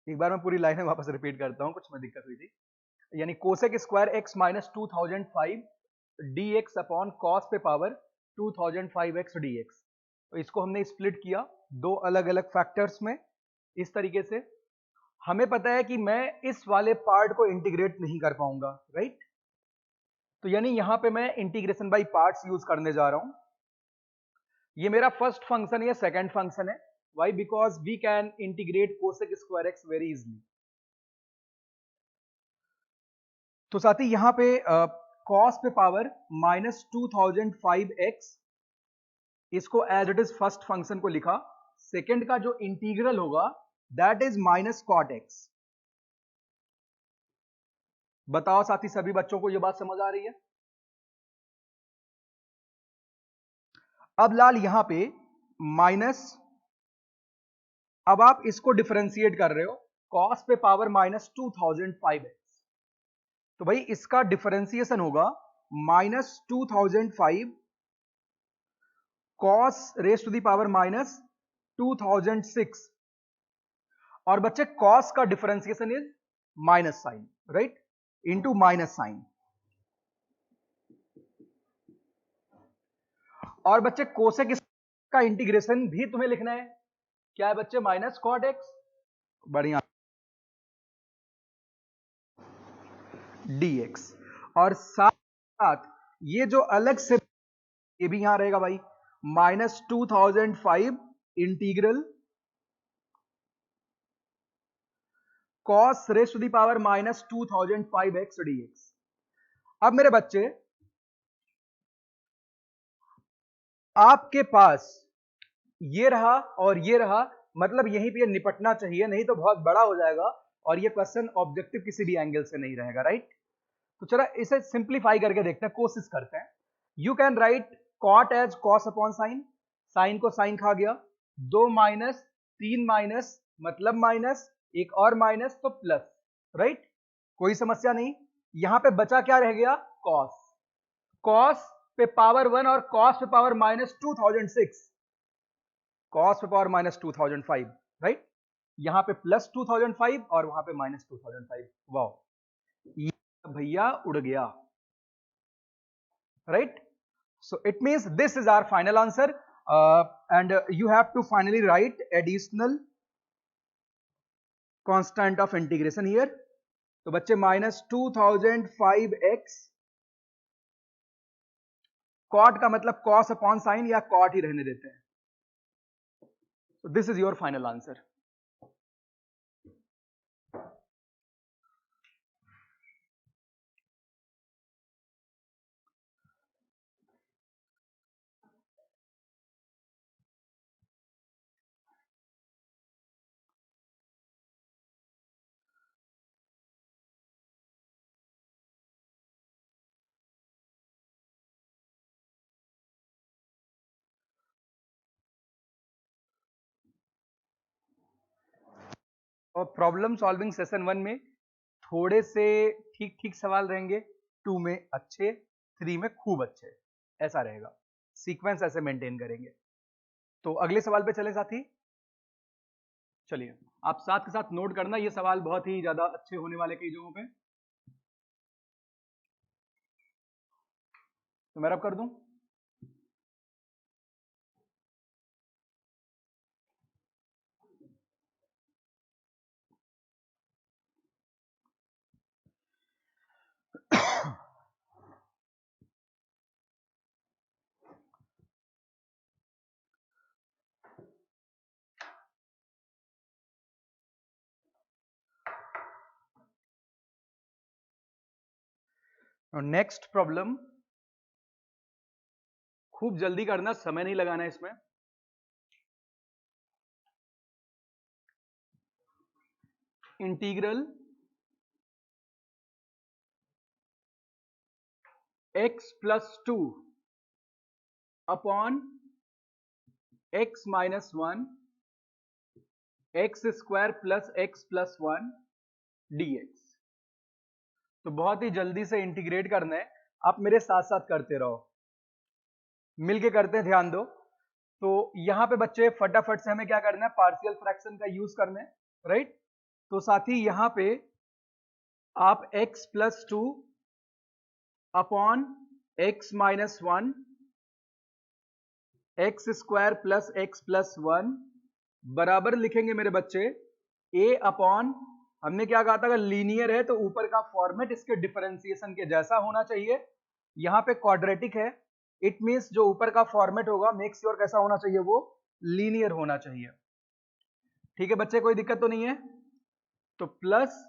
एक बार मैं पूरी लाइन में वापस रिपीट करता हूँ, कुछ में दिक्कत हुई थी। यानी cosec square x minus 2005 dx upon cos पे पावर 2005x dx। तो इसको हमने स्प्लिट किया दो अलग अलग फैक्टर्स में इस तरीके से। हमें पता है कि मैं इस वाले पार्ट को इंटीग्रेट नहीं कर पाऊंगा, राइट? तो यानी यहां पे मैं इंटीग्रेशन बाय पार्ट्स यूज करने जा रहा हूं। ये मेरा फर्स्ट फंक्शन है, सेकंड फंक्शन है। Why? Because we can integrate cosec square x very easily. तो साथी यहां पे कॉस पे पावर माइनस 2005x, इसको as it is first function को लिखा। सेकंड का जो इंटीग्रल होगा that is minus cot x. बताओ साथी, सभी बच्चों को यह बात समझ आ रही है? अब लाल यहां पे माइनस, अब आप इसको डिफरेंशिएट कर रहे हो कॉस पे पावर माइनस 2005x। तो भाई इसका डिफरेंशिएशन होगा minus 2005 cos raise to the power minus 2006। और बच्चे कॉस का differentiation is minus sine, right, into minus sine. और बच्चे कोसेक का इंटीग्रेशन भी तुम्हें लिखना है। क्या है बच्चे? माइनस कॉट एक्स, बढ़िया, dx। और साथ साथ ये जो अलग से ये भी यहां रहेगा भाई, minus 2005 integral cos raise to the power minus 2005x dx। अब मेरे बच्चे आपके पास ये रहा और ये रहा, मतलब यहीं पे निपटना चाहिए, नहीं तो बहुत बड़ा हो जाएगा और ये क्वेश्चन ऑब्जेक्टिव किसी भी एंगल से नहीं रहेगा, राइट? तो चलो इसे सिंप्लीफाई करके देखते हैं, कोशिश करते हैं। You can write cot as cos upon sine, sine को साइन खा गया, दो माइनस तीन माइनस मतलब माइनस, एक और माइनस तो प्लस, राइट? कोई समस्या नहीं। यहां पे बचा क्या रह गया? कॉस। कॉस पे पावर 1 और कॉस पे पावर माइनस 2006, कॉस पे पावर माइनस 2005, राइट? यहां पे प्लस 2005 और वहां पे माइनस 2005। वाह, भैया उड़ गया, right? So it means this is our final answer, and you have to finally write additional constant of integration here. तो बच्चे माइनस 2005x, कॉट का मतलब कॉस अपॉन साइन या कॉट ही रहने देते हैं। So this is your final answer. और problem solving session 1 में थोड़े से ठीक ठीक सवाल रहेंगे, 2 में अच्छे, 3 में खूब अच्छे, ऐसा रहेगा। सीक्वेंस ऐसे मेंटेन करेंगे। तो अगले सवाल पे चले साथी। चलिए, आप साथ के साथ नोट करना, ये सवाल बहुत ही ज्यादा अच्छे होने वाले कई जगहों पे। तो मैं अब कर दूं। और नेक्स्ट प्रॉब्लम, खूब जल्दी करना, समय नहीं लगाना इसमें। Integral x plus 2 upon x minus 1 x square plus x plus 1 dx। तो बहुत ही जल्दी से इंटीग्रेट करना है, आप मेरे साथ साथ करते रहो, मिलके करते हैं, ध्यान दो। तो यहां पे बच्चे फटाफट से हमें क्या करना है? पार्शियल फ्रैक्शन का यूज करना है, राइट? तो साथी यहां पे आप x plus 2 upon x minus 1 x square plus x plus 1 बराबर लिखेंगे मेरे बच्चे a अपॉन, हमने क्या कहा था, अगर लीनियर है तो ऊपर का फॉर्मेट इसके डिफरेंशिएशन के जैसा होना चाहिए। यहां पे क्वाड्रेटिक है, इट मींस जो ऊपर का फॉर्मेट होगा मेक श्योर कैसा होना चाहिए, वो लीनियर होना चाहिए। ठीक है बच्चे, कोई दिक्कत तो नहीं है। तो प्लस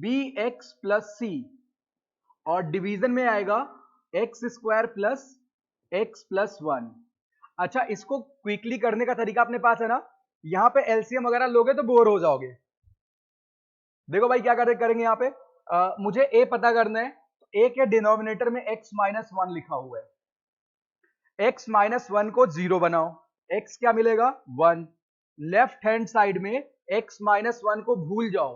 बी एक्स प्लस सी, और डिवीजन में आएगा x square plus x plus 1। अच्छा, इसको क्विकली करने का तरीका अपने पास है ना, यहां पे एलसीएम वगैरह लोगे तो बोर हो जाओगे। देखो भाई क्या करेंगे यहां पे, मुझे ए पता करना है, तो ए के डिनोमिनेटर में x माइनस 1 लिखा हुआ है, x माइनस 1 को 0 बनाओ, x क्या मिलेगा 1। लेफ्ट हैंड साइड में x माइनस 1 को भूल जाओ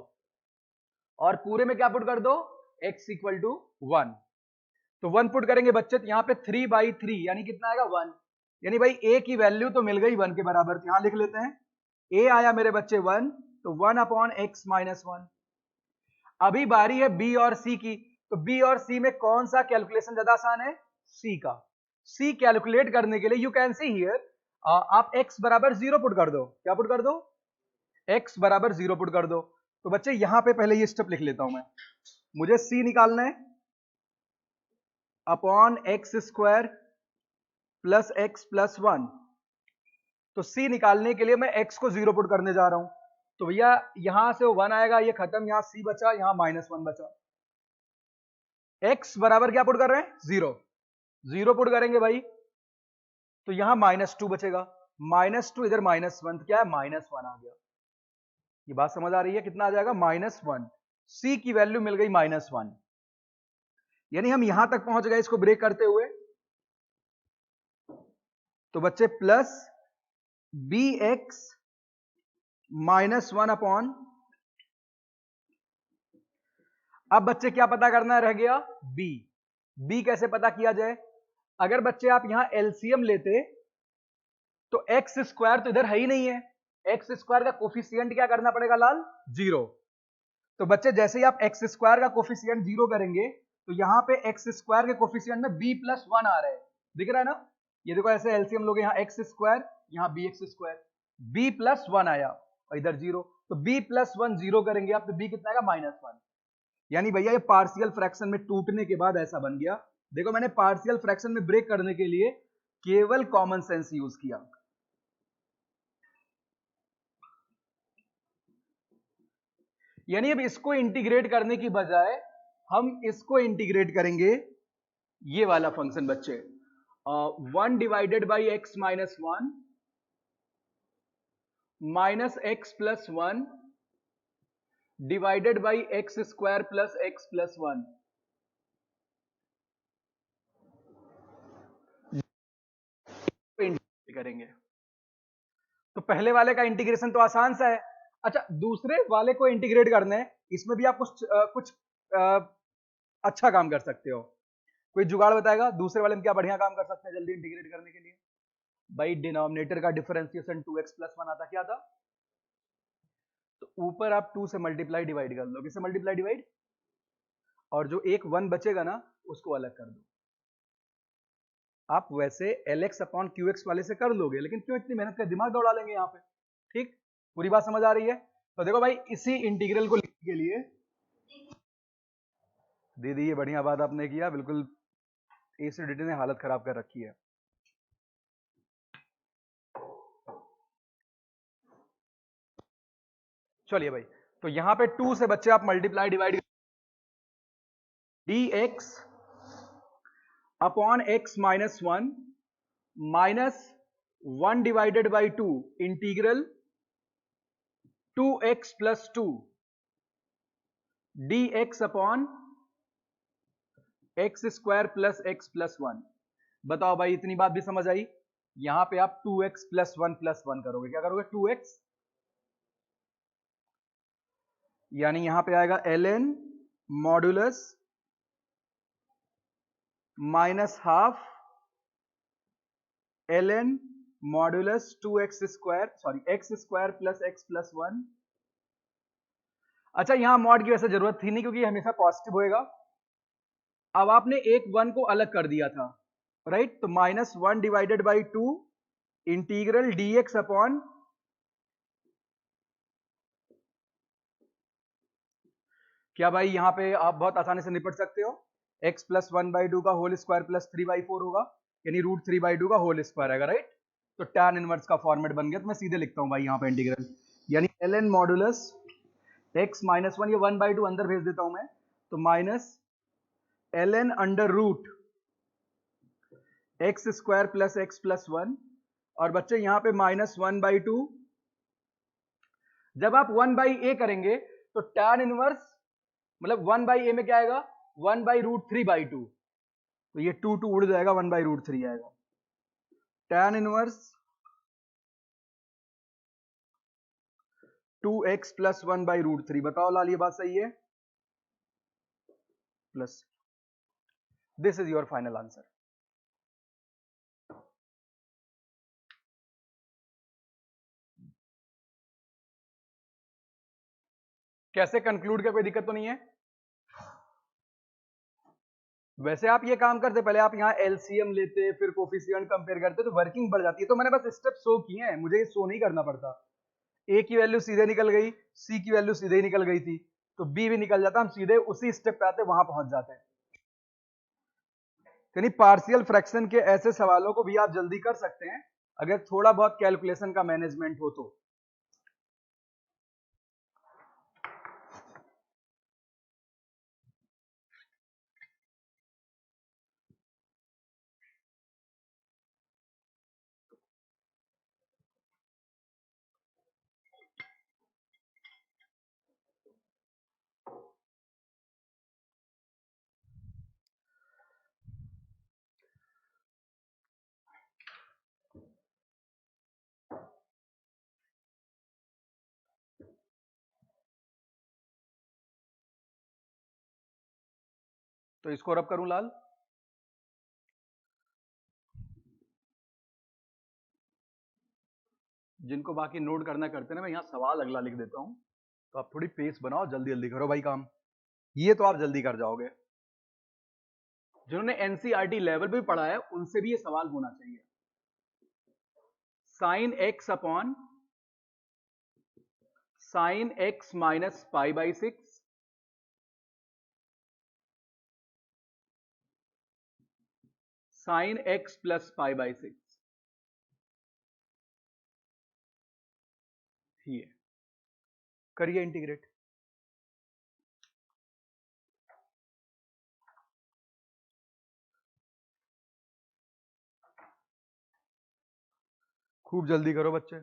और पूरे में क्या पुट कर दो, x इक्वल टू 1। तो 1 पुट करेंगे बच्चे, तो यहां पे 3/3 यानी कितना आएगा 1, यानी भाई a की वैल्यू तो मिल गई 1 के बराबर। तो यहां लिख लेते हैं a आया मेरे बच्चे 1, तो 1 अपॉन x माइनस 1। अभी बारी है b और c की, तो b और c में कौन सा कैलकुलेशन ज्यादा आसान है, c का। c कैलकुलेट करने के लिए यू कैन सी हियर, आप x बराबर 0 पुट कर दो, क्या पुट कर दो, x बराबर 0 पुट कर दो। तो बच्चे यहां पे पहले ये स्टेप लिख लेता हूं मैं, मुझे c निकालना है upon x square plus x plus 1। तो c निकालने के लिए मैं x को 0 पुट करने जा रहा हूं, तो भैया यहां से 1 आएगा, ये खत्म, यहां c बचा, यहां -1 बचा। x बराबर क्या पुट कर रहे हैं, 0, 0 पुट करेंगे भाई, तो यहां -2 बचेगा, -2 इधर -1, तो क्या है -1 आ गया। ये बात समझ आ रही है, कितना आ जाएगा -1, c की वैल्यू मिल गई -1, यानी हम यहां तक पहुंच गए इसको ब्रेक करते हुए। तो बच्चे प्लस बी एक्स -1 अपॉन, अब बच्चे क्या पता करना रह गया, b। b कैसे पता किया जाए, अगर बच्चे आप यहां एलसीएम लेते तो एक्स स्क्वायर तो इधर है ही नहीं है, एक्स स्क्वायर का कोफिशिएंट क्या करना पड़ेगा लाल, 0। तो बच्चे जैसे ही आप एक्स स्क्वायर का कोफिशिएंट 0 करेंगे, तो यहां पे एक्स स्क्वायर के कोफिशिएंट में b प्लस 1 आ रहे हैं, दिख रहा है ना। ये देखो ऐसे एलसीएम लोग, यहां एक्स स्क्वायर, यहां b x square, b plus 1 आया और इधर 0, तो b प्लस 1 0 करेंगे आप, तो b कितना आएगा -1। यानी भैया ये पार्शियल फ्रैक्शन में टूटने के बाद ऐसा बन गया। देखो मैंने पार्शियल फ्रैक्शन में ब्रेक करने के लिए केवल कॉमन सेंस यूज किया। यानी अब इसको इंटीग्रेट करने की बजाय हम इसको इंटीग्रेट करेंगे, ये वाला फंक्शन बच्चे, 1 divided by x minus 1 minus x plus 1 divided by x square plus x plus 1। Integrate करेंगे, तो पहले वाले का इंटीग्रेशन तो आसान सा है। अच्छा, दूसरे वाले को इंटीग्रेट करना है, इसमें भी आप कुछ अच्छा काम कर सकते हो। कोई जुगाड़ बताएगा दूसरे वाले में क्या बढ़िया काम कर सकते हैं जल्दी इंटीग्रेट करने के लिए। भाई डिनोमिनेटर का डिफरेंशिएशन 2x प्लस 1 आता, क्या था, तो ऊपर आप 2 से मल्टीप्लाई डिवाइड कर लो, किससे मल्टीप्लाई डिवाइड, और जो एक 1 बचेगा ना उसको अलग कर दो। आप वैसे lx अपॉन qx वाले से कर लोगे, लेकिन क्यों इतनी मेहनत का दिमाग दौड़ा लेंगे यहाँ पे। ठीक, पूरी बात समझ आ रही है। तो देखो भाई इसी इंटीग्रल को लिखने के लिए, दीदी ये बढ़िया बात आपने किया, बिल्कुल एसिडिटी ने हालत खराब कर रखी है। चलिए भाई, तो यहां पे 2 से बच्चे आप multiply divide, dx upon x minus 1 minus 1 divided by 2 integral 2x plus 2 dx upon x square plus x plus 1। बताओ भाई इतनी बात भी समझ आई। यहां पे आप 2x प्लस 1 करोगे, क्या करोगे 2x, यानी यहां पे आएगा ln modulus minus half ln modulus 2x square, sorry x square plus x plus 1 अच्छा, यहां मॉड की वैसे जरूरत थी नहीं क्योंकि ये हमेशा पॉजिटिव होएगा। अब आपने एक वन को अलग कर दिया था, राइट? तो -1 divided by 2 integral dx upon क्या भाई, यहां पे आप बहुत आसानी से निपट सकते हो। x प्लस 1/2 का होल स्क्वायर प्लस 3/4 होगा, यानी √3/2 का होल स्क्वायर आएगा, राइट? तो tan इनवर्स का फॉर्मेट बन गया। तो मैं सीधे लिखता हूं भाई यहाँ पे इंटीग्रल, यानी ln मॉडुलस x -1, ये 1/2 अंदर भेज देता हूं मैं, तो minus ln under root x square plus x plus 1। और बच्चे यहाँ पे -1/2, जब आप 1/a करेंगे तो tan इनवर्स मतलब 1/a में क्या आएगा, 1/√3/2। तो ये 2 उड़ जाएगा, 1/√3 आएगा। tan inverse 2x plus 1/√3। बताओ लाल, ये बात सही है? Plus this is your final answer. कैसे कंक्लूड का कोई दिक्कत तो नहीं है? वैसे आप ये काम करते, पहले आप यहाँ एलसीएम लेते, फिर कोफिशिएंट कंपेयर करते, तो वर्किंग बढ़ जाती है। तो मैंने बस स्टेप शो किए हैं, मुझे ये शो नहीं करना पड़ता। ए की वैल्यू सीधे निकल गई, सी की वैल्यू सीधे ही निकल गई थी, तो बी भी निकल जाता, हम सीधे उसी स्टेप पे आते, वहां पहुंच जाते हैं। यानी पार्शियल फ्रैक्शन के ऐसे सवालों को भी आप जल्दी कर सकते हैं अगर थोड़ा बहुत कैलकुलेशन का मैनेजमेंट हो तो। तो इसको रब करूं लाल? जिनको बाकी नोट करना करते ना, मैं यहाँ सवाल अगला लिख देता हूं, तो आप थोड़ी पेस बनाओ, जल्दी जल्दी करो भाई काम। ये तो आप जल्दी कर जाओगे। जिन्होंने एनसीईआरटी लेवल भी पढ़ा है उनसे भी ये सवाल होना चाहिए। Sine X upon sine X minus π/6 sine X plus π/6 ही है। करिए इंटीग्रेट। खूब जल्दी करो बच्चे।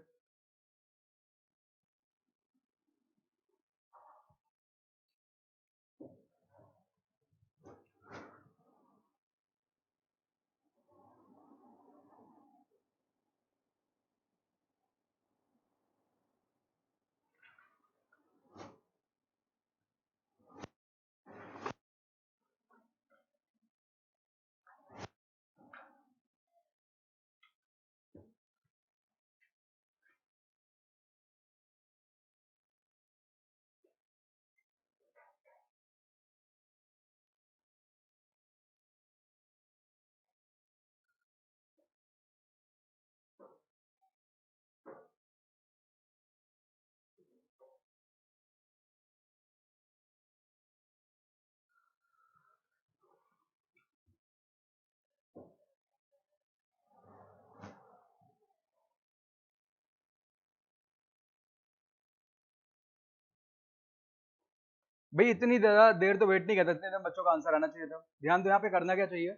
भाई इतनी ज्यादा देर तो वेट नहीं करते, इतने देर बच्चों का आंसर आना चाहिए था। ध्यान दो, यहाँ पे करना क्या चाहिए,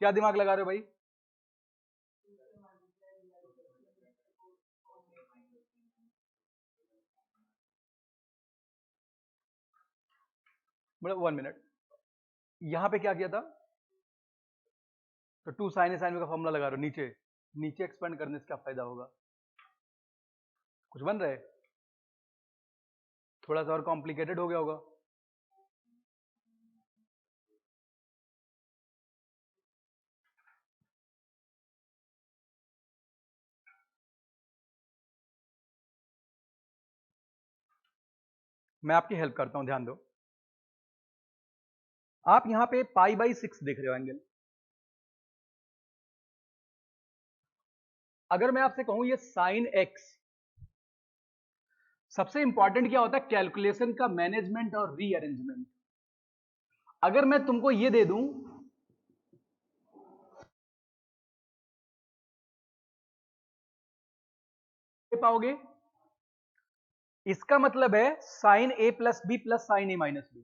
क्या दिमाग लगा रहे हो भाई? मतलब 1 मिनट, यहाँ पे क्या किया था? तो 2 साइन साइन का फॉर्मूला लगा रहे हो, नीचे नीचे एक्सपेंड करने से क्या फायदा होगा? कुछ बन रहा है? थोड़ा सा और कॉम्प्लिकेटेड हो गया होगा। मैं आपकी हेल्प करता हूं, ध्यान दो। आप यहां पे पाई बाई 6 देख रहे हो एंगल। अगर मैं आपसे कहूं ये साइन एक्स, सबसे इंपॉर्टेंट क्या होता है कैलकुलेशन का मैनेजमेंट और रीअरेंजमेंट। अगर मैं तुमको ये दे दूं, पाओगे, इसका मतलब है sine A plus b plus sine A minus b.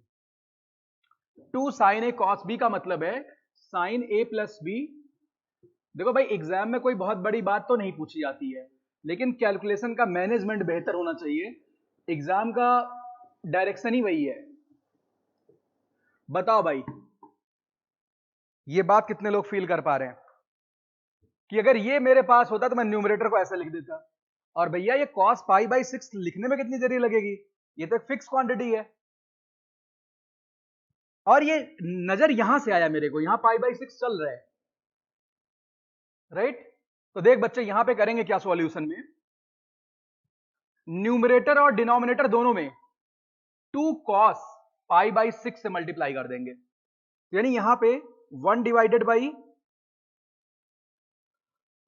Two sine a cos b का मतलब है साइन ए प्लस बी। देखो भाई, एग्जाम में कोई बहुत बड़ी बात तो नहीं पूछी जाती है, लेकिन कैलकुलेशन का मैनेजमेंट बेहतर होना चाहिए। एग्जाम का डायरेक्शन ही वही है। बताओ भाई, ये बात कितने लोग फील कर पा रहे हैं कि अगर ये मेरे पास होता तो मैं न्यूमरेटर को ऐसे लिख देता, और भैया ये कॉस पाई बाई 6 लिखने में कितनी देरी लगेगी, ये तो एक फिक्स क्वांटिटी है। और ये नजर यहां से आया मेरे को, यहां पाई बाई 6 चल रहा है, राइट। तो देख बच्चे, यहां पे करेंगे क्या सॉल्यूशन में, न्यूमरेटर और डिनोमिनेटर दोनों में 2 कॉस पाई बाई 6 से मल्टीप्लाई कर देंगे। यानी यहां पे 1 divided by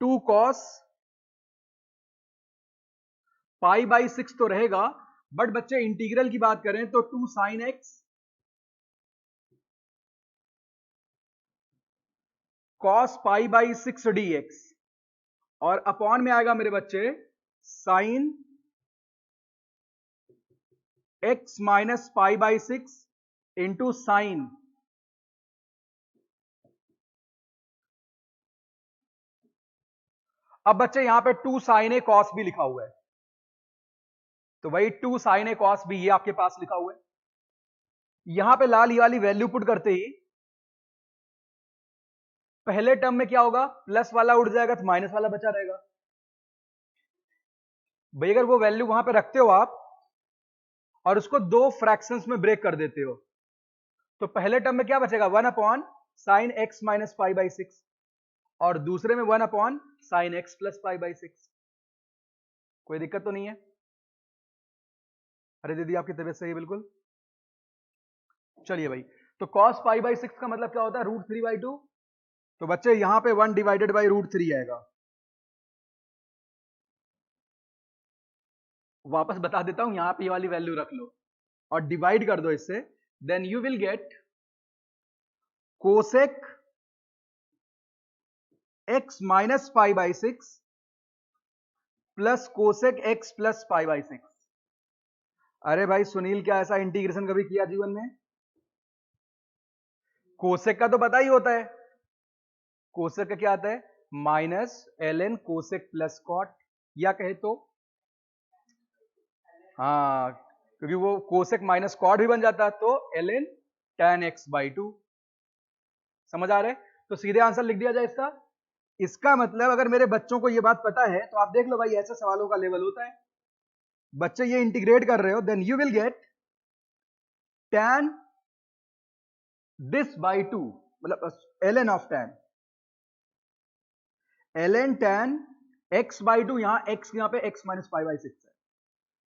2 cos pi by 6 तो रहेगा, बट बच्चे इंटीग्रल की बात करें तो 2 sine x cos pi by 6 D x, और अपॉन में आएगा मेरे बच्चे sign X minus pi by 6 into sine अब बच्चे यहां पे 2 साइन ए कॉस भी लिखा हुआ है, तो वही 2 साइन ए कॉस भी ये आपके पास लिखा हुआ है। यहां पे लाल ये वाली वैल्यू पुट करते ही पहले टर्म में क्या होगा, प्लस वाला उड़ जाएगा तो माइनस वाला बचा रहेगा। भाई अगर वो वैल्यू वहां पे रखते हो आप और उसको दो फ्रैक्शंस में ब्रेक कर देते हो, तो पहले टर्म में क्या बचेगा, 1 upon sine X minus pi by 6, और दूसरे में 1 upon sine X plus pi by 6। कोई दिक्कत तो नहीं है? अरे दीदी आपकी तबीयत सही है बिल्कुल। चलिए भाई, तो कॉस पाई बाई 6 का मतलब क्या होता है, √3/2। तो बच्चे यहां पे 1 डिवाइडेड बाई √3 आएगा। वापस बता देता हूं, यहां पे ये वाली वैल्यू रख लो और डिवाइड कर दो इससे, then you will get cosec x minus pi by 6 plus cosec x plus pi by 6। अरे भाई सुनील, क्या ऐसा इंटीग्रेशन कभी किया जीवन में? कोसेक का तो पता ही होता है, कोसेक का क्या आता है, minus l n cosec plus cot, या कहे तो हाँ, क्योंकि वो कोसेक माइनस कॉट भी बन जाता है, तो एल एन tan x/2। समझ आ रहे हैं? तो सीधे आंसर लिख दिया जाए इसका। इसका मतलब अगर मेरे बच्चों को ये बात पता है तो आप देख लो भाई, ऐसे सवालों का लेवल होता है। बच्चे ये इंटीग्रेट कर रहे हो, then you will get tan this by 2, मतलब ln of tan, ln tan x/2, यहां x यहां पे x माइनस पाई बाई 6 है,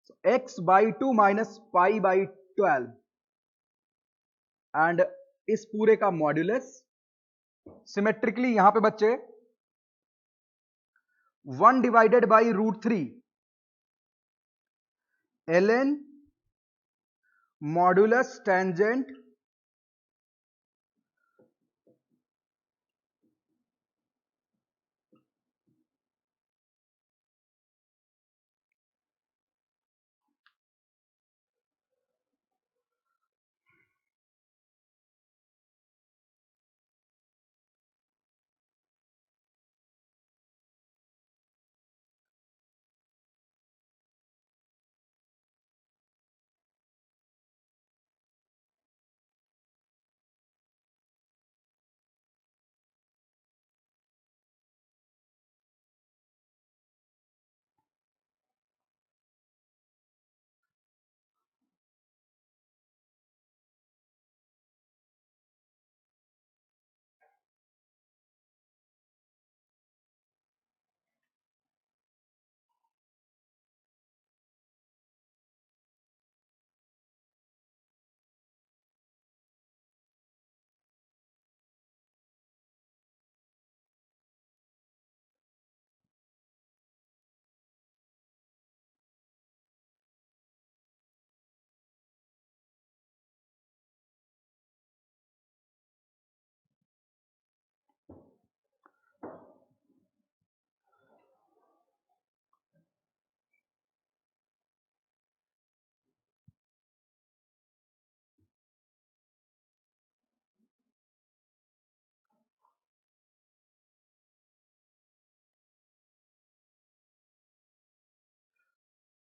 so x/2 minus pi by 12, and इस पूरे का मॉड्यूलस सिमेट्रिकली यहां पे बच्चे 1 divided by √3 ln modulus tangent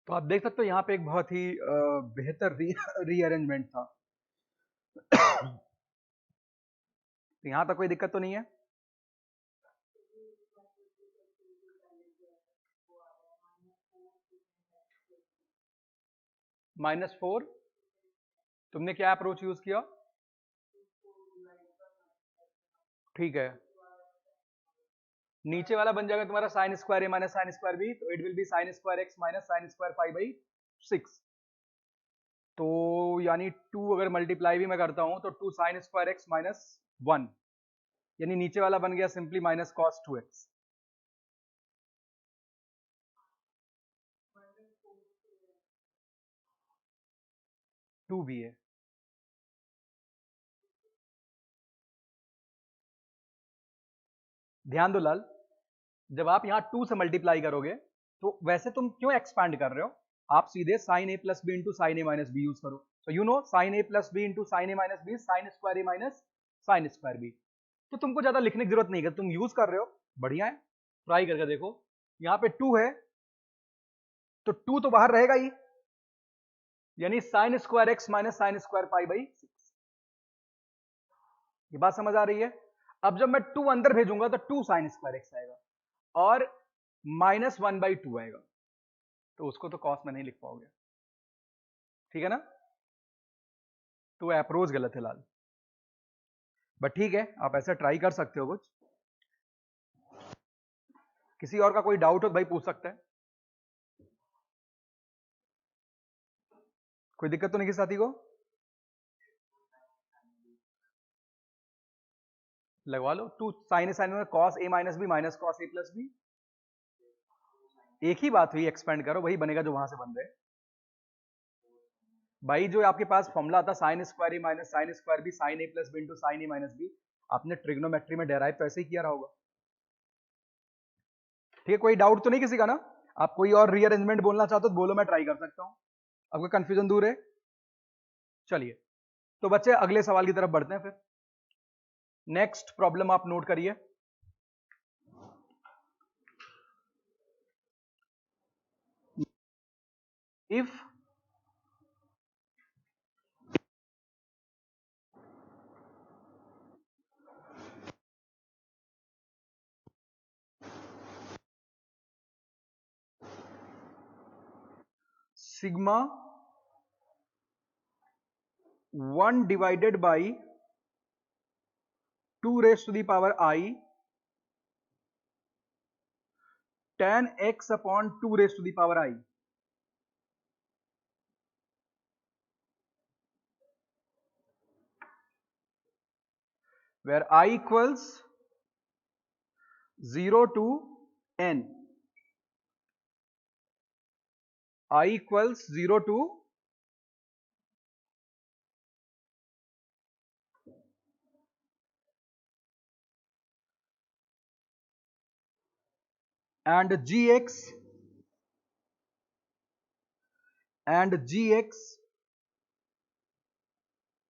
तो आप देख सकते हो यहाँ पे एक बहुत ही बेहतर रीअरेंजमेंट था। तो यहाँ तक कोई दिक्कत तो नहीं है? -4, तुमने क्या अप्रोच यूज किया? ठीक है, नीचे वाला बन जाएगा तुम्हारा sign square A minus sine square B, तो it will be sine square x minus sine square pi by 6। तो यानी 2 अगर मल्टीप्लाई भी मैं करता हूं तो 2 साइन स्क्वायर एक्स माइनस 1, यानी नीचे वाला बन गया सिंपली माइनस कॉस 2x। 2 भी है। ध्यान दो लाल, जब आप यहाँ 2 से मल्टीप्लाई करोगे तो वैसे तुम क्यों एक्सपैंड कर रहे हो? आप सीधे साइन ए प्लस बी इंटू साइन ए माइनस बी यूज करो। So you know sine A plus B into sine A minus B sine square A minus sine square B. तो तुमको ज्यादा लिखने की जरूरत नहीं है, तुम यूज कर रहे हो, बढ़िया है, ट्राई करके देखो। यहाँ पे 2 है तो 2 तो बाहर रहेगा ही, यानी sine square x minus sine square pi by 6। ये बात समझ आ रही है? अब जब मैं 2 अंदर भेजूंगा तो 2 साइन स्क्वायर एक्स आएगा और -1/2 आएगा, तो उसको तो कॉस में नहीं लिख पाओगे, ठीक है ना? तो अप्रोच गलत है लाल, बट ठीक है, आप ऐसा ट्राई कर सकते हो कुछ। किसी और का कोई डाउट हो तो भाई पूछ सकता है, कोई दिक्कत तो नहीं किसी साथी को? लगवा लो। 2 साइन ए साइन में cos A minus B minus cos A plus B, एक ही बात हुई, एक्सपेंड करो, वही बनेगा जो वहां से बन रहे। भाई जो आपके पास फॉर्मूला आता sine square A minus sine square B sine A plus B into sine A minus B, आपने ट्रिग्नोमेट्री में डेराइव तो ऐसे ही किया रहा होगा। ठीक है, कोई डाउट तो नहीं किसी का ना? आप कोई और रीअरेंजमेंट बोलना चाहते हो तो बोलो, मैं ट्राई कर सकता हूं। आपका कंफ्यूजन दूर है? चलिए, तो बच्चे अगले सवाल की तरफ बढ़ते हैं फिर। नेक्स्ट प्रॉब्लम आप नोट करिए। If sigma 1 divided by 2 raise to the power I tan x upon 2 raise to the power I, where I equals 0 to n, I equals 0 to and gx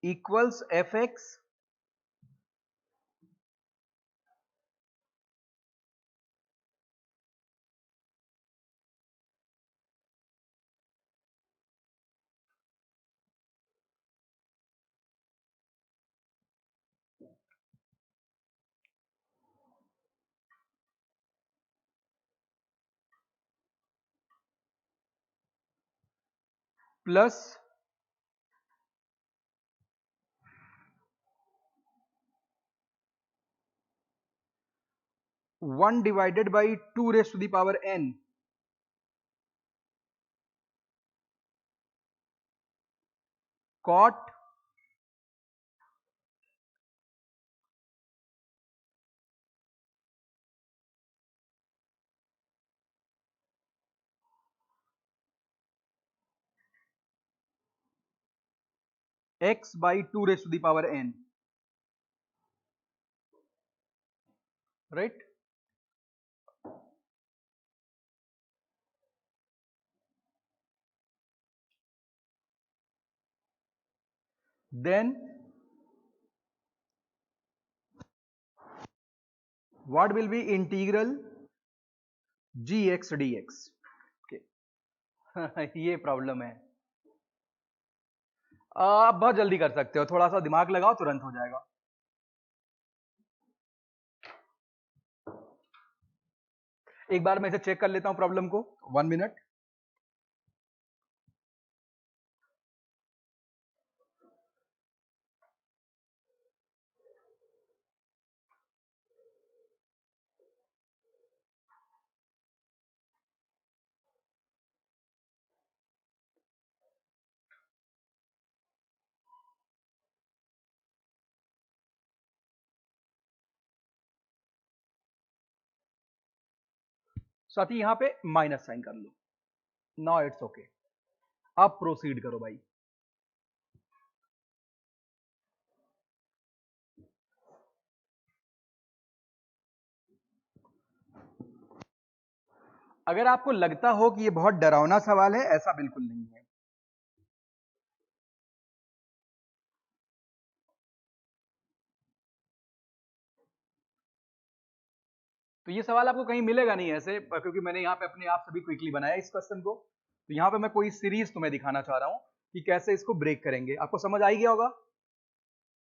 equals fx plus 1 divided by 2 raised to the power n cot x by 2 raised to the power n, right? Then what will be integral gx dx? Okay, ये problem है। आप बहुत जल्दी कर सकते हो, थोड़ा सा दिमाग लगाओ, तुरंत हो जाएगा। एक बार मैं इसे चेक कर लेता हूं प्रॉब्लम को, 1 मिनट। साथ ही यहां पे माइनस साइन कर लो। Now it's okay. अब प्रोसीड करो भाई। अगर आपको लगता हो कि ये बहुत डरावना सवाल है, ऐसा बिल्कुल नहीं है। तो ये सवाल आपको कहीं मिलेगा नहीं ऐसे, क्योंकि मैंने यहाँ पे अपने आप से भी क्विकली बनाया इस क्वेश्चन को। तो यहाँ पे मैं कोई सीरीज तुम्हें दिखाना चाह रहा हूँ कि कैसे इसको ब्रेक करेंगे। आपको समझ आ गया होगा।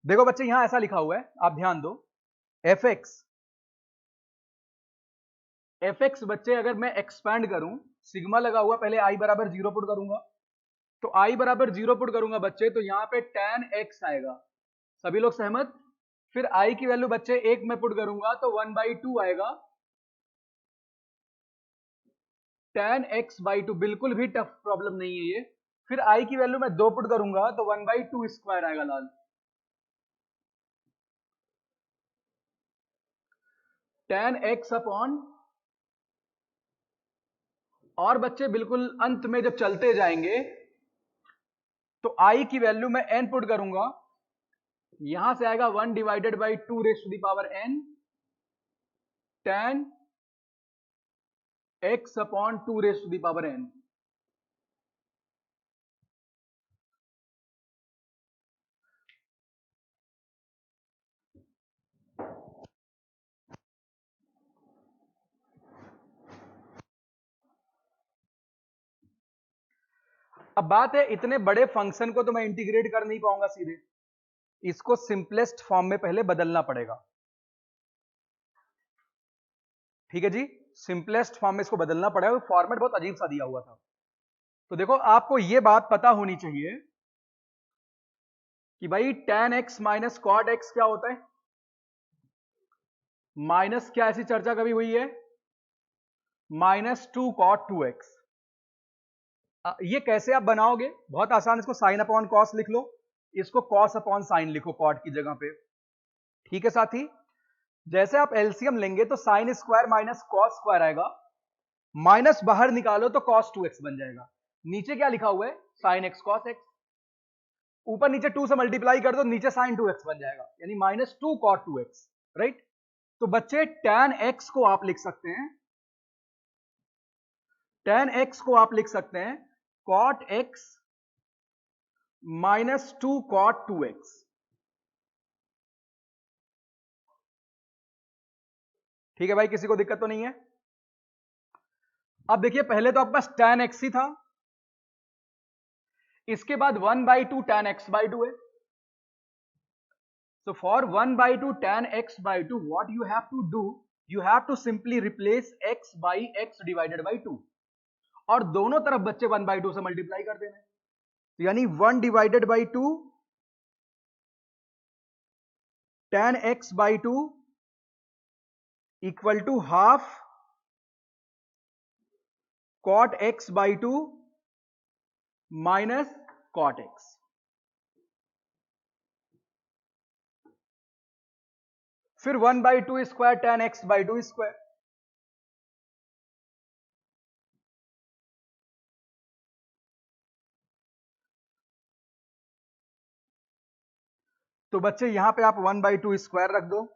देखो बच्चे, यहाँ ऐसा लिखा हुआ है, आप ध्यान दो। एफ एक्स बच्चे, अगर मैं एक्सपैंड करूं, सिग्मा लगा हुआ, पहले आई बराबर 0 पुट करूंगा। तो आई बराबर 0 पुट करूंगा बच्चे, तो यहाँ पे tan x आएगा। सभी लोग सहमत? फिर आई की वैल्यू बच्चे 1 में पुट करूंगा तो 1/2 आएगा। tan x/2 बिल्कुल भी टफ प्रॉब्लम नहीं है ये। फिर आई की वैल्यू मैं 2 पुट करूंगा तो 1/2 स्क्वायर आएगा लाल। tan x अपॉन, और बच्चे बिल्कुल अंत में जब चलते जाएंगे तो आई की वैल्यू मैं n पुट करूंगा, यहां से आएगा 1/2 raise to the power n tan x upon 2 raise to the power n। अब बात है, इतने बड़े फंक्शन को तो मैं इंटीग्रेट कर नहीं पाऊंगा सीधे, इसको सिंपलेस्ट फॉर्म में पहले बदलना पड़ेगा। ठीक है जी, सिंपलेस्ट फॉर्म में इसको बदलना पड़ेगा। फॉर्मेट बहुत अजीब सा दिया हुआ था। तो देखो, आपको यह बात पता होनी चाहिए कि भाई tan x minus cot x क्या होता है। माइनस, क्या ऐसी चर्चा कभी हुई है? -2 cot 2x। ये कैसे आप बनाओगे? बहुत आसान, इसको साइन अपॉन कॉस लिख लो, इसको कॉस अपॉन साइन लिखो कॉट की जगह पे। ठीक है साथी? जैसे आप एलसीएम लेंगे तो sine square minus cos square आएगा, माइनस बाहर निकालो तो cos 2x बन जाएगा। नीचे क्या लिखा हुआ है? sin x cos x। ऊपर नीचे 2 से मल्टीप्लाई कर दो, नीचे sin 2x बन जाएगा, यानी -2 cot 2x। राइट? तो बच्चे, tan x को आप लिख सकते हैं, tan x को आप लिख सकते हैं cot x -2 cot 2x। ठीक है भाई, किसी को दिक्कत तो नहीं है? अब देखिए, पहले तो आपके पास tan x ही था, इसके बाद 1/2 tan x/2 है। So for 1/2 tan x/2, what you have to do? You have to simply replace x by x divided by 2, और दोनों तरफ बच्चे 1/2 से मल्टीप्लाई कर देना है। तो यानी 1/2 tan x/2 equal to half cot x/2 minus cot x। फिर 1/2 स्क्वायर tan x/2 स्क्वायर। तो बच्चे, यहां पे आप 1/2 स्क्वायर रख दो,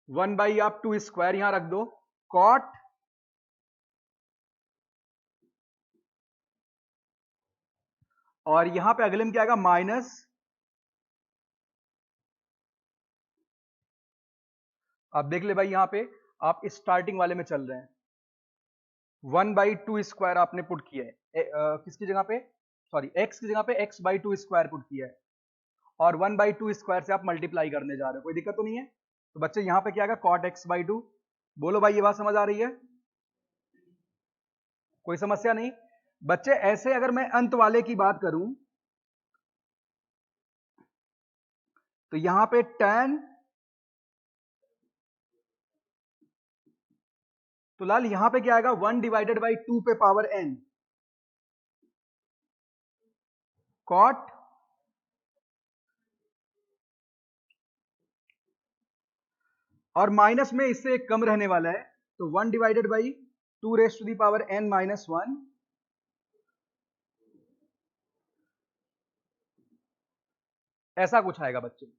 1/2 स्क्वायर यहां रख दो, cot, और यहां पे अगले में क्या आएगा? माइनस। आप देख ले भाई, यहां पे आप स्टार्टिंग वाले में चल रहे हैं, 1/2 आपने पुट किया है किसकी जगह पे, सॉरी x की जगह पे x/2 पुट किया है, और 1/2 से आप मल्टीप्लाई करने जा रहे हो, कोई दिक्कत तो नहीं है। तो बच्चे यहां पे क्या आएगा, cot x/2। बोलो भाई ये बात समझ आ रही है, कोई समस्या नहीं। बच्चे ऐसे अगर मैं अंत वाले की बात करूं तो यहां पे tan, तो लाल यहां पे क्या आएगा, 1/2 पे पावर n cot, और माइनस में इससे एक कम रहने वाला है, तो 1/2 raise to the power n minus 1, ऐसा कुछ आएगा बच्चे।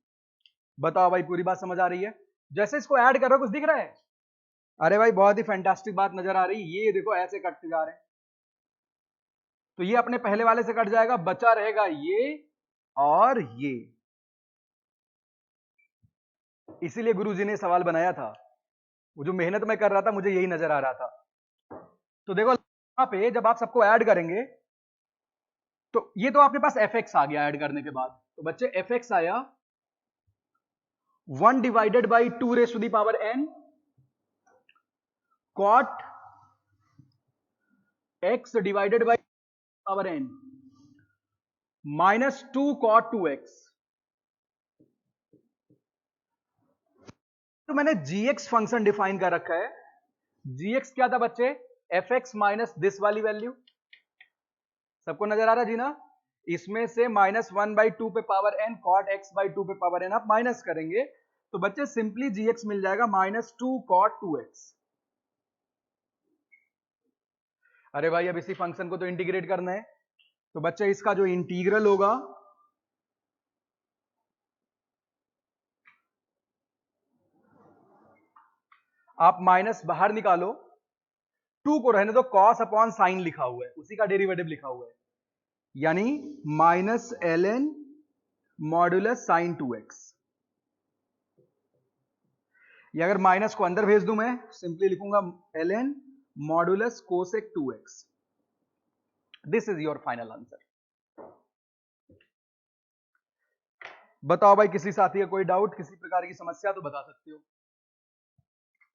बताओ भाई पूरी बात समझ आ रही है, जैसे इसको ऐड कर रहे हो कुछ दिख रहा है। अरे भाई बहुत ही फैंटास्टिक बात नजर आ रही है, ये देखो ऐसे कटते जा रहे हैं, तो ये अपने पहले वाले से कट जाएगा, बचा रहेगा ये और ये। इसीलिए गुरुजी ने सवाल बनाया था, वो जो मेहनत मैं कर रहा था मुझे यही नजर आ रहा था। तो देखो यहां पे जब आप सबको ऐड करेंगे तो ये तो आपके पास fx आ गया ऐड करने के बाद, तो बच्चे fx आया 1/2 raise to the power n cot x divided by power n minus 2 cot 2x। तो मैंने gx फंक्शन डिफाइन कर रखा है, gx क्या था बच्चे, fx माइनस दिस वाली वैल्यू, सबको नजर आ रहा जी ना। इसमें से -1/2 पे पावर n cot x/2 पे पावर n आप माइनस करेंगे तो बच्चे सिंपली gx मिल जाएगा -2 cot 2x। अरे भाई अब इसी फंक्शन को तो इंटीग्रेट करना है, तो बच्चे इसका जो इंटीग्रल होगा आप माइनस बाहर निकालो, 2 को रहने दो, cos अपॉन साइन लिखा हुआ है, उसी का डेरिवेटिव लिखा हुआ है, यानी -ln मॉड्यूलस साइन 2x। ये अगर माइनस को अंदर भेज दूं मैं सिंपली लिखूंगा ln modulus cosec 2x। This is your final answer. बताओ भाई किसी साथी का कोई डाउट, किसी प्रकार की समस्या तो बता सकते हो।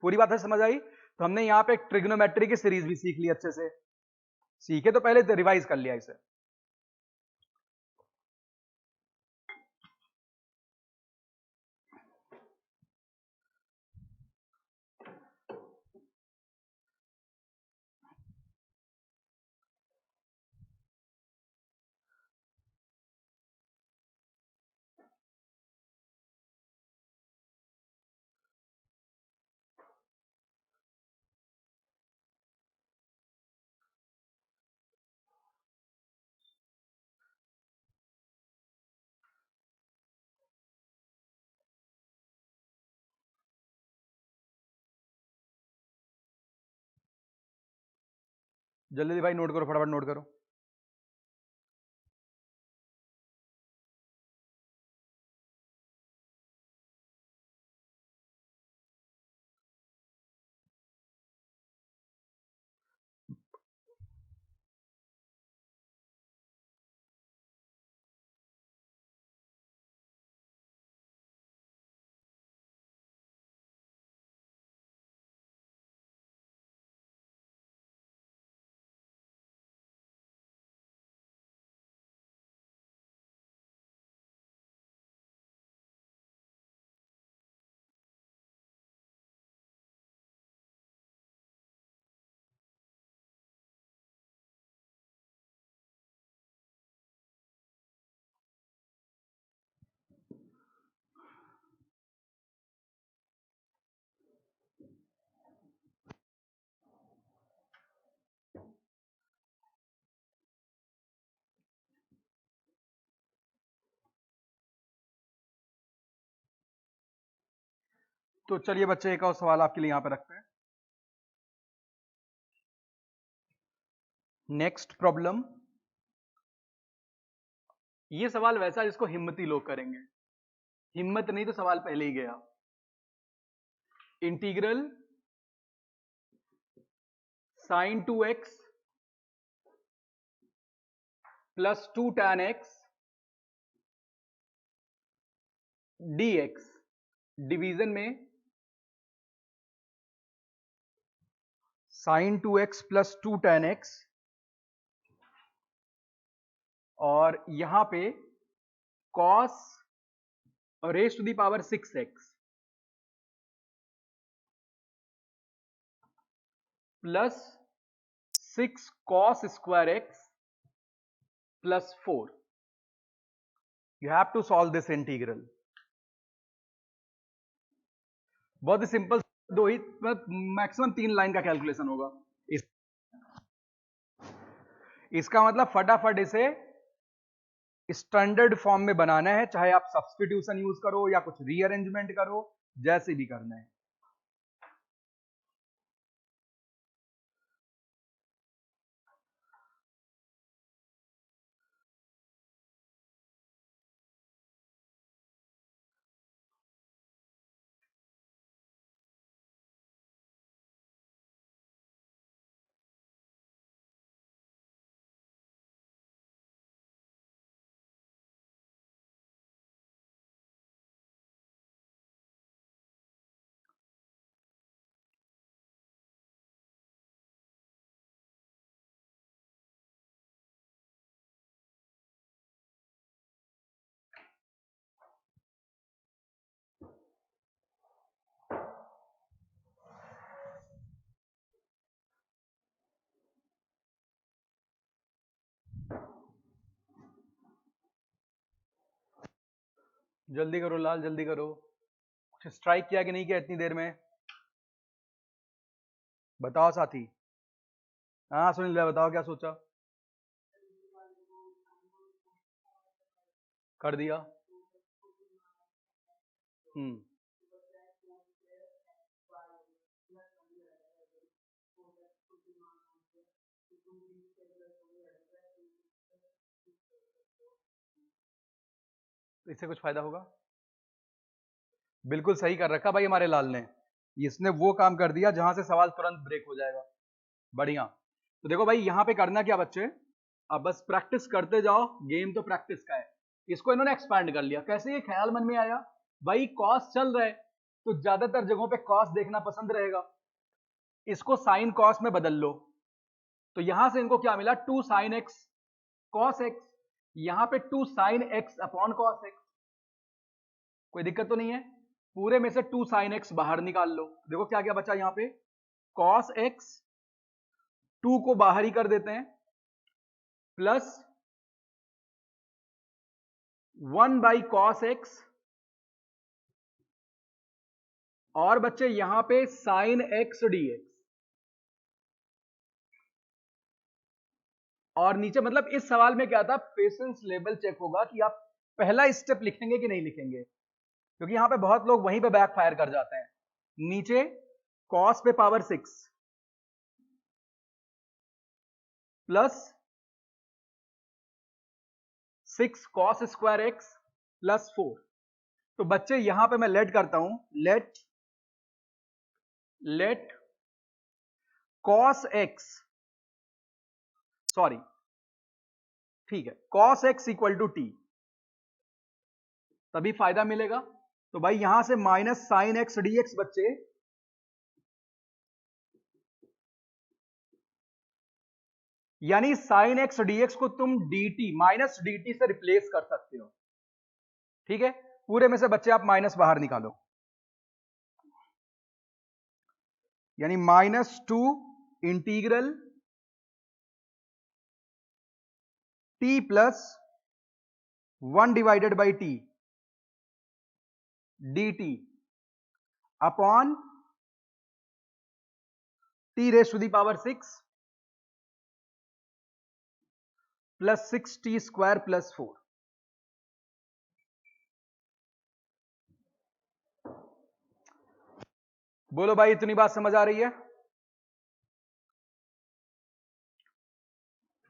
पूरी बात है समझ आई। तो हमने यहां पे एक ट्रिग्नोमेट्री की सीरीज भी सीख ली अच्छे से, सीखे तो पहले तो रिवाइज कर लिया इसे। जल्दी भाई नोट करो, फटाफट नोट करो। तो चलिए बच्चे एक और सवाल आपके लिए यहां पे रखते हैं। नेक्स्ट प्रॉब्लम, ये सवाल वैसा जिसको हिम्मती लोग करेंगे, हिम्मत नहीं तो सवाल पहले ही गया। Integral sine 2x plus 2 tan x dx, division में sine 2x plus 2 tan x और यहां पे cos raise to the power 6x plus 6 cos square x plus 4. You have to solve this integral. बहुत ही सिंपल, दो ही maximum 3 line का calculation होगा इसका मतलब फटाफट इसे स्टैंडर्ड फॉर्म में बनाना है, चाहे आप सब्स्टिट्यूशन यूज करो या कुछ रीअरेंजमेंट करो, जैसे भी करना है। जल्दी करो लाल, जल्दी करो। कुछ स्ट्राइक किया कि नहीं किया इतनी देर में? बताओ साथी। हाँ सुनील भाई बताओ क्या सोचा? कर दिया। इससे कुछ फायदा होगा? बिल्कुल सही कर रखा भाई हमारे लाल ने, इसने वो काम कर दिया जहां से सवाल तुरंत ब्रेक हो जाएगा। बढ़िया। तो देखो भाई यहां पे करना क्या बच्चे, अब बस प्रैक्टिस करते जाओ, गेम तो प्रैक्टिस का है। इसको इन्होंने एक्सपैंड कर लिया। कैसे ये ख्याल मन में आया, भाई कॉस चल रहा है तो ज्यादातर जगहों पे कॉस देखना पसंद रहेगा, इसको साइन कॉस में बदल लो। तो यहां से इनको क्या मिला, 2 sin x cos x, यहां पे 2 sin x upon cos x। कोई दिक्कत तो नहीं है? पूरे में से 2 sin x बाहर निकाल लो। देखो क्या क्या बचा यहां पे, cos x 2 को बाहर ही कर देते हैं, प्लस 1 बाई cos x, और बच्चे यहां पे sin x dx, और नीचे मतलब इस सवाल में क्या था, पेशेंस लेवल चेक होगा कि आप पहला स्टेप लिखेंगे कि नहीं लिखेंगे, क्योंकि यहां पे बहुत लोग वहीं पे बैक फायर कर जाते हैं। नीचे cos पे power 6 plus 6 cos square x plus 4। तो बच्चे यहां पे मैं लेट करता हूं, लेट cos x, सॉरी ठीक है, cos x equal to t, तभी फायदा मिलेगा। तो भाई यहां से माइनस साइन एक्स dx बच्चे, यानी साइन एक्स dx को तुम dt माइनस dt से रिप्लेस कर सकते हो। ठीक है, पूरे में से बच्चे आप माइनस बाहर निकालो, यानी -2 integral t plus 1 divided by t dt upon t raise to the power 6 plus 6t square plus 4। बोलो भाई इतनी बात समझ आ रही है?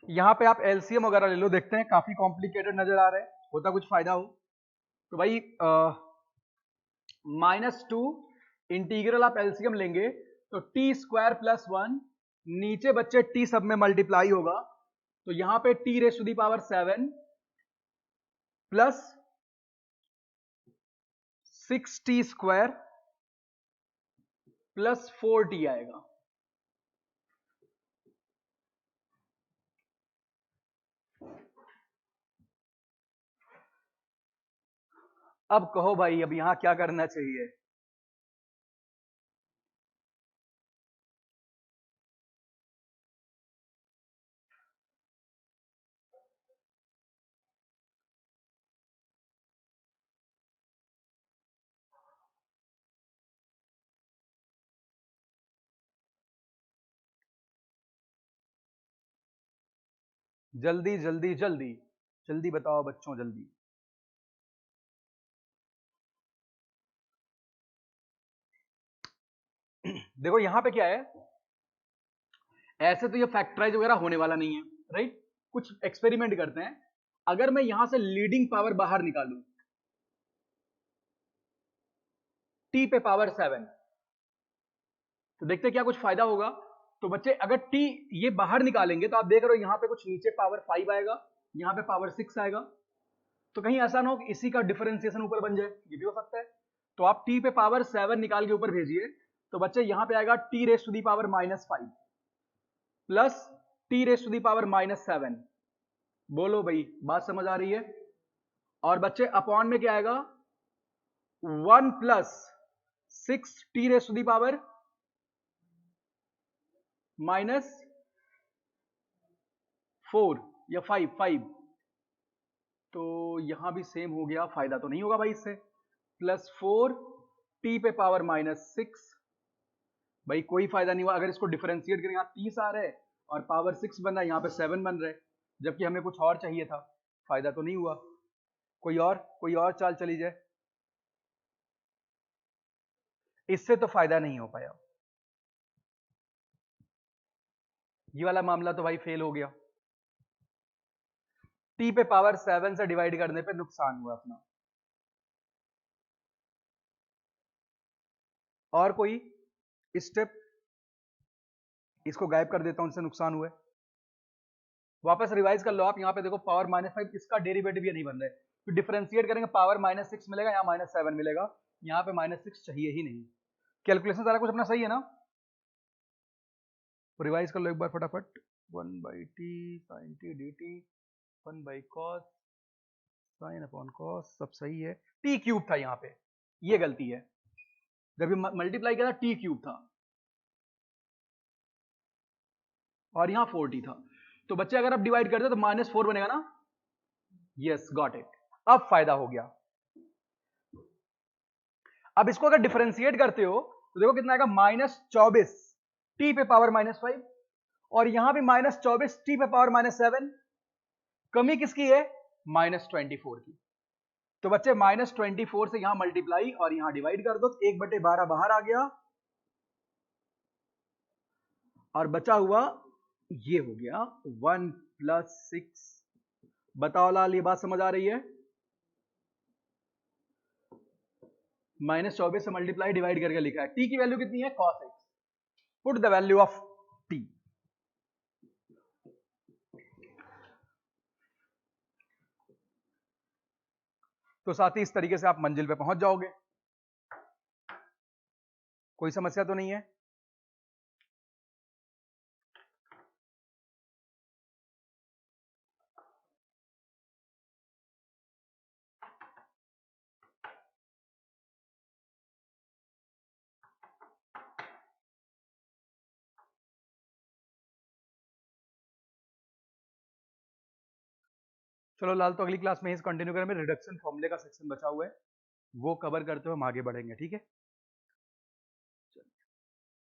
यहां पे आप एलसीएम वगैरह ले लो, देखते हैं काफी कॉम्प्लिकेटेड नजर आ रहा है, होता कुछ फायदा हो तो भाई -2 इंटीग्रल आप एलसीएम लेंगे तो टी स्क्वायर प्लस 1 नीचे बच्चे टी सब में मल्टीप्लाई होगा, तो यहां पे t raise to the power 7 plus 6t square plus 4t आएगा। अब कहो भाई, अब यहां क्या करना चाहिए? जल्दी जल्दी जल्दी जल्दी बताओ बच्चों, जल्दी। देखो यहां पे क्या है, ऐसे तो ये फैक्टराइज वगैरह होने वाला नहीं है, राइट? कुछ एक्सपेरिमेंट करते हैं। अगर मैं यहां से लीडिंग पावर बाहर निकालूं टी पे पावर 7, तो देखते हैं क्या कुछ फायदा होगा। तो बच्चे अगर टी ये बाहर निकालेंगे तो आप देख रहे हो यहां पे कुछ नीचे पावर 5 आएगा, यहां पे पावर 6 आएगा। तो कहीं ऐसा ना हो कि इसी का डिफरेंशिएशन ऊपर बन जाए, ये भी हो सकता है। तो आप टी पे पावर 7 निकाल के ऊपर भेजिए, तो बच्चे यहां पे आएगा t raise to the power -5 plus t raise to the power -7। बोलो भाई, बात समझ आ रही है? और बच्चे अपॉन में क्या आएगा, 1 plus 6 t raise to the power -4 या 5। तो यहां भी सेम हो गया, फायदा तो नहीं होगा भाई इससे। +4 टी पे पावर -6, भाई कोई फायदा नहीं हुआ। अगर इसको डिफरेंशिएट करें, यहाँ 30 आ रहा है और पावर 6 बन रहा है, यहाँ पे 7 बन रहा है, जबकि हमें कुछ और चाहिए था। फायदा तो नहीं हुआ। कोई और चाल चली जाए, इससे तो फायदा नहीं हो पाया। ये वाला मामला तो भाई फेल हो गया। टी पे पावर 7 से डिवाइड करने पे नुकसान हुआ अपना। और कोई स्टेप? इसको गायब कर देता हूं, इससे नुकसान हुआ है। वापस रिवाइज कर लो आप। यहाँ पे देखो पावर -5, इसका डेरिवेटिव ये नहीं बन रहा है, तो डिफरेंशिएट करेंगे पावर -6 मिलेगा, यहाँ -7 मिलेगा, यहाँ पे -6 चाहिए ही नहीं। कैलकुलेशन सारा कुछ अपना सही है ना? तो रिवाइज कर लो एक बार फटाफट। 1/t sin t dt 1/cos sin upon cos, सब सही है। टी क्यूब था यहाँ पे, ये गलती है, जब मल्टीप्लाई किया था टी क्यूब था और यहाँ 4t था। तो बच्चे अगर आप डिवाइड करते हो तो -4 बनेगा ना? Yes, got it. अब फायदा हो गया। अब इसको अगर डिफरेंशिएट करते हो तो देखो कितना आएगा, -24 टी पे पावर -5 और यहां भी -24 टी पे पावर -7। कमी किसकी है? -24 की। तो बच्चे -24 से यहां मल्टीप्लाई और यहां डिवाइड कर दो, 1/12 बाहर आ गया और बचा हुआ ये हो गया 1 + 6। बताओ लाल, ये बात समझ आ रही है? -24 से मल्टीप्लाई डिवाइड करके लिखा है। टी की वैल्यू कितनी है? cos x। Put the value of T. तो साथ ही इस तरीके से आप मंजिल पे पहुंच जाओगे। कोई समस्या तो नहीं है? चलो लाल, तो अगली क्लास में इस कंटिन्यू करें। रिडक्शन फॉर्मूले का सेक्शन बचा हुआ है, वो कवर करते हुए हम आगे बढ़ेंगे, ठीक है?